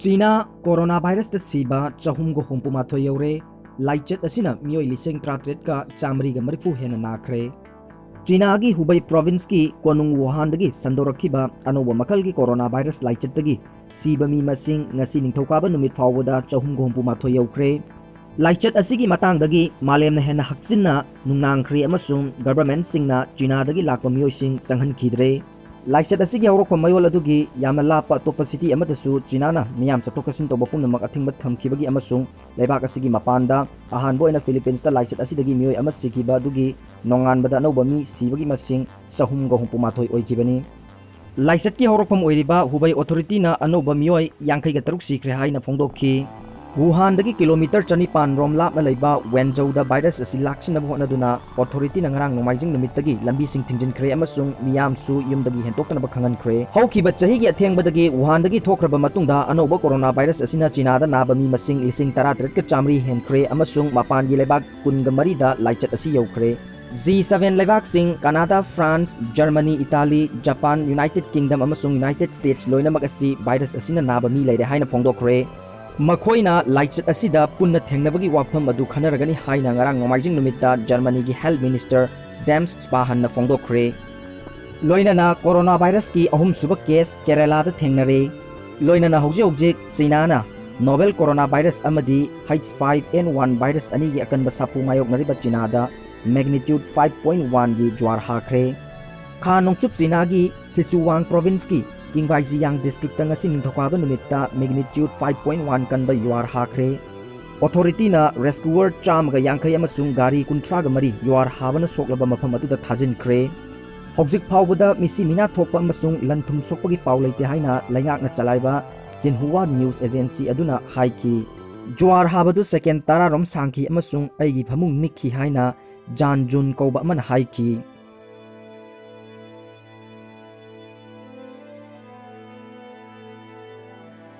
China coronavirus the siba chahum go humpumatho yore laichet asina mioi liseng tratret ka chamri ga marifu hena nakhre China gi Hubei province ki konung Wuhan dagi sanorakhibaga anoba makal gi coronavirus laichet dagi siba mi masing ngasi ningthokaba numit fawda chahum go humpumatho yokre laichet asigi matang dagi malem na hena haksinna nungnang khri amasung government singna China dagi lakpa mioi sing changhan khidre laichet asigi horokpa mayol adugi yamna lapa topa city amadasu China na miyam chatokasin toba pumnamak athingba thamkhibagi amasung leibak asigi mapanda ahanbo ina Philippines ta laichet asidagi mioi amasikiba adugi nonganbada anoba mi sibagi masing sahum ga humpumathoi oikibani laichet ki horokpam oiriba Hubei authority na anoba mioi 53 sikre haina phongdokhi Wuhan dagi kilometer 1,200 rom lapna leiba Wenzhou da virus asi laksina bhona duna authority na ngarang nomaijing numit dagi lambi sing thingjin khre amasung miyam su yum dagi hentokna ba khangan khre hauki ba chahi gi athengba dagi Wuhan dagi thokraba matungda anoba coronavirus asina China da naba mi masing lising 13 ka chamri hen khre amasung mapan gi lebak kun ga mari da laichet asi yaukhre G7 lebak sing Canada, France, Germany, Italy, Japan, United Kingdom amasung United States loina magasi virus asina naba mi leide haina phongdokre Makoina laichet asida punna thengnabagi wafam adu khanaragani haina ngarang nomaijing numita Germany gi health minister James Spahan na phongdokre loina na coronavirus ki ahum suba case Kerala da thengnare loina na hojje China na novel coronavirus amadi H5N1 virus ani gi akan basapu mayoknariba China da magnitude 5.1 gi jwar hakhre kha nongchup China gi Sichuan province ki Kingbaiziyang district tanga sin thokaba numita magnitude 5.1 kan ba yuar hakhre authority na rescuer cham ga yangkai amasung gari kuntra ga mari yuar habana soklaba mafam atu da thajin khre hojik phawbada misi mina thokpa amasung lanthum sokpagi paulai te haina laingak na chalaiba Xinhua news agency aduna haiki juar habadu second tara rom sangki amasung aigi phamung nikhi haina janjun koba man haiki